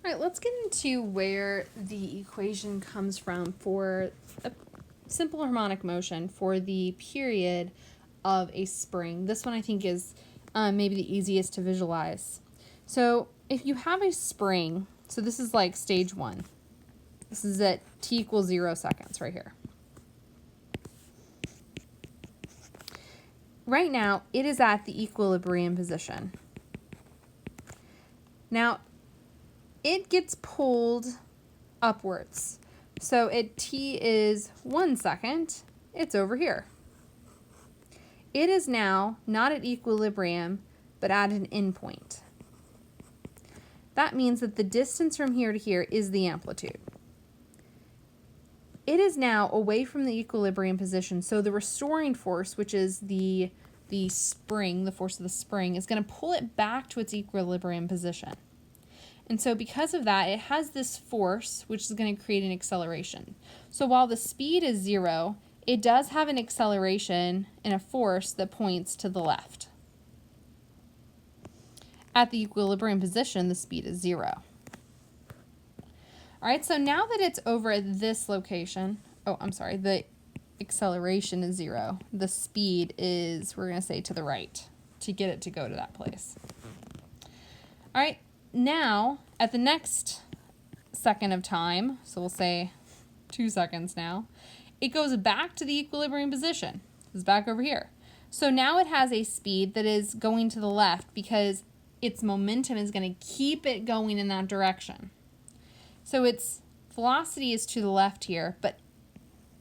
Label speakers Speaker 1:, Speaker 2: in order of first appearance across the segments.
Speaker 1: All right, let's get into where the equation comes from for a simple harmonic motion for the period of a spring. This one I think is maybe the easiest to visualize. So if you have a spring, so this is like stage 1. This is at t equals 0 seconds right here. Right now, it is at the equilibrium position. Now, it gets pulled upwards. So at t is 1 second, it's over here. It is now not at equilibrium, but at an endpoint. That means that the distance from here to here is the amplitude. It is now away from the equilibrium position, so the restoring force, which is the spring, the force of the spring, is going to pull it back to its equilibrium position. And so because of that, it has this force, which is going to create an acceleration. So while the speed is 0, it does have an acceleration and a force that points to the left. At the equilibrium position, the speed is 0. All right, so now that it's over at this location, the acceleration is 0. The speed is, we're going to say, to the right to get it to go to that place. All right, now at the next second of time, so we'll say 2 seconds now, it goes back to the equilibrium position. It's back over here. So now it has a speed that is going to the left because its momentum is going to keep it going in that direction. So its velocity is to the left here, but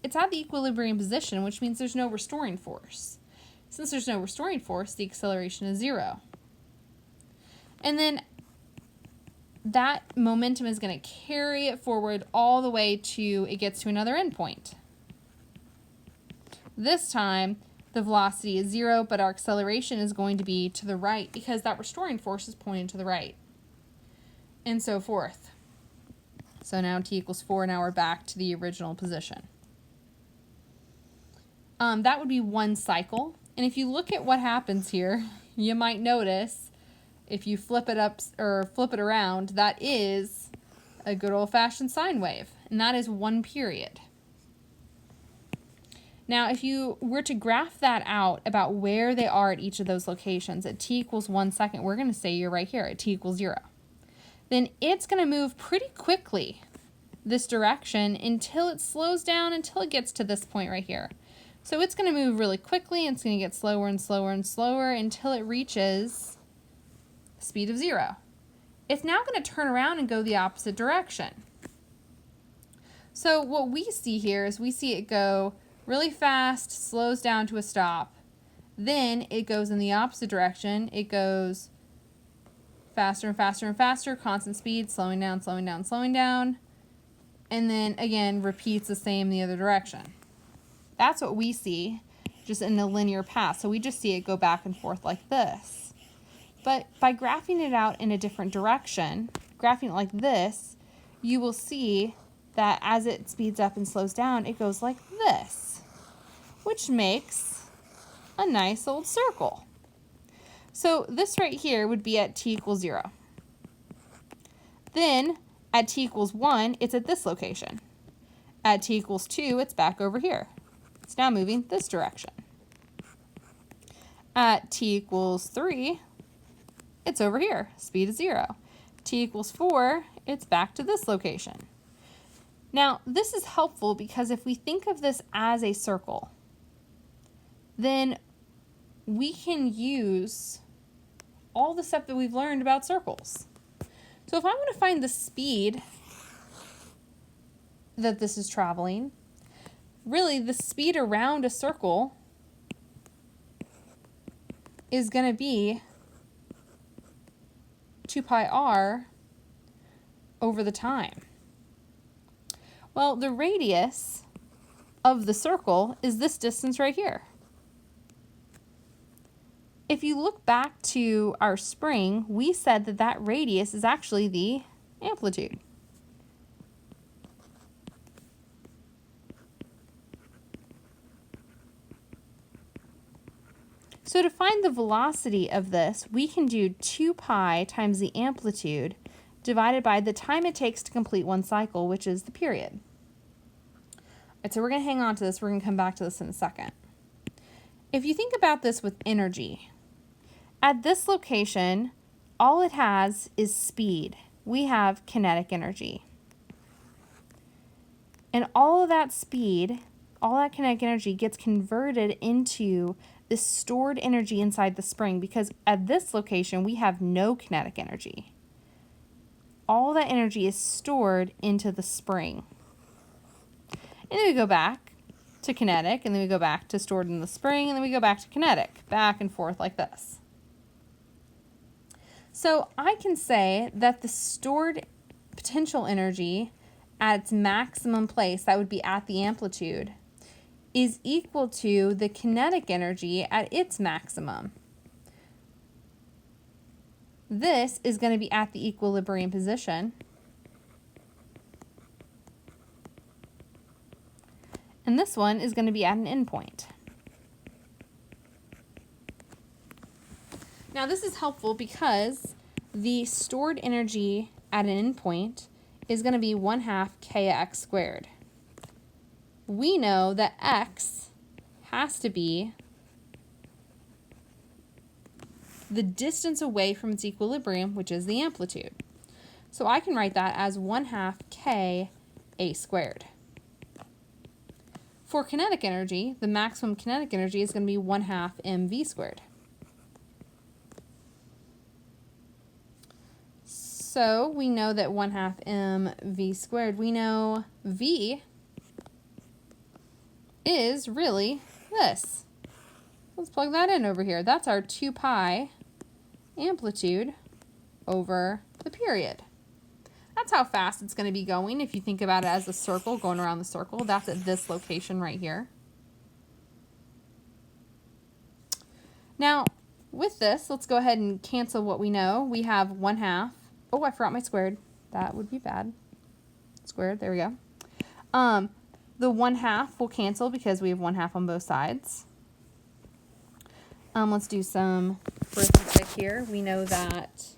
Speaker 1: it's at the equilibrium position, which means there's no restoring force. Since there's no restoring force, the acceleration is 0. And then that momentum is going to carry it forward all the way to it gets to another endpoint. This time, the velocity is 0, but our acceleration is going to be to the right because that restoring force is pointing to the right, and so forth. So now t equals 4, now we're back to the original position. That would be one cycle. And if you look at what happens here, you might notice if you flip it up or flip it around, that is a good old-fashioned sine wave, and that is one period. Now, if you were to graph that out about where they are at each of those locations, at t equals 1 second, we're going to say you're right here at t equals 0. Then it's going to move pretty quickly this direction until it slows down, until it gets to this point right here. So it's going to move really quickly, and it's going to get slower and slower and slower until it reaches the speed of 0. It's now going to turn around and go the opposite direction. So what we see here is we see it go really fast, slows down to a stop. Then it goes in the opposite direction. It goes faster and faster and faster, constant speed, slowing down, slowing down, slowing down. And then again, repeats the same the other direction. That's what we see just in a linear path. So we just see it go back and forth like this. But by graphing it out in a different direction, graphing it like this, you will see that as it speeds up and slows down, it goes like this, which makes a nice old circle. So this right here would be at t equals 0. Then at t equals 1, it's at this location. At t equals 2, it's back over here. It's now moving this direction. At t equals 3, it's over here. Speed is 0. T equals 4, it's back to this location. Now, this is helpful because if we think of this as a circle, then we can use all the stuff that we've learned about circles. So if I want to find the speed that this is traveling, really the speed around a circle is going to be 2 pi r over the time. Well, the radius of the circle is this distance right here. If you look back to our spring, we said that that radius is actually the amplitude. So to find the velocity of this, we can do 2 pi times the amplitude divided by the time it takes to complete one cycle, which is the period. All right, so we're going to hang on to this. We're going to come back to this in a second. If you think about this with energy, at this location, all it has is speed. We have kinetic energy. And all of that speed, all that kinetic energy gets converted into this stored energy inside the spring, because at this location, we have no kinetic energy. All that energy is stored into the spring. And then we go back to kinetic, and then we go back to stored in the spring, and then we go back to kinetic, back and forth like this. So I can say that the stored potential energy at its maximum place, that would be at the amplitude, is equal to the kinetic energy at its maximum. This is going to be at the equilibrium position. And this one is going to be at an endpoint. Now this is helpful because the stored energy at an endpoint is going to be 1/2 kx squared. We know that x has to be the distance away from its equilibrium, which is the amplitude. So I can write that as 1/2 k a squared. For kinetic energy, the maximum kinetic energy is going to be 1/2 mv squared. So we know that 1/2 mv squared, we know v is really this. Let's plug that in over here. That's our 2 pi amplitude over the period. That's how fast it's going to be going. If you think about it as a circle going around the circle, that's at this location right here. Now, with this, let's go ahead and cancel what we know. We have 1/2. Oh, I forgot my squared. That would be bad. Squared, there we go. The 1/2 will cancel because we have 1/2 on both sides. Let's do some arithmetic here. We know that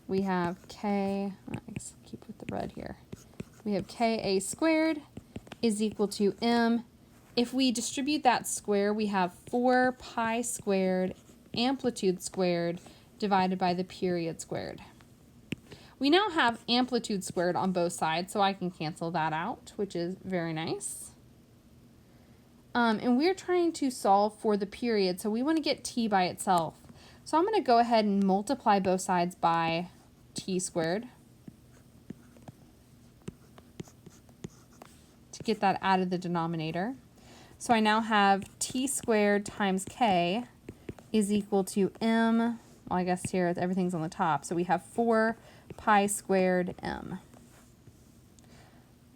Speaker 1: we have k, let's keep with the red here. We have ka squared is equal to m. If we distribute that square, we have 4 pi squared amplitude squared divided by the period squared. We now have amplitude squared on both sides, so I can cancel that out, which is very nice. And we're trying to solve for the period, so we want to get t by itself. So I'm going to go ahead and multiply both sides by t squared to get that out of the denominator. So I now have t squared times k is equal to m, well, I guess here everything's on the top, so we have 4 pi squared m.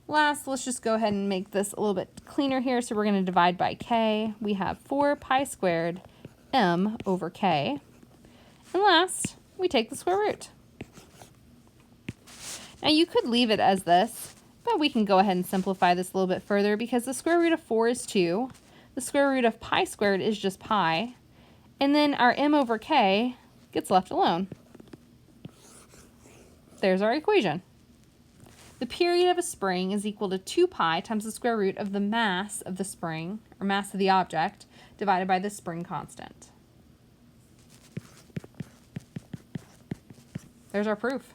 Speaker 1: Last, let's just go ahead and make this a little bit cleaner here. So we're going to divide by k. We have 4 pi squared m over k. And last, we take the square root. Now you could leave it as this, but we can go ahead and simplify this a little bit further because the square root of 4 is 2. The square root of pi squared is just pi. And then our m over k gets left alone. There's our equation. The period of a spring is equal to 2 pi times the square root of the mass of the spring, or mass of the object, divided by the spring constant. There's our proof.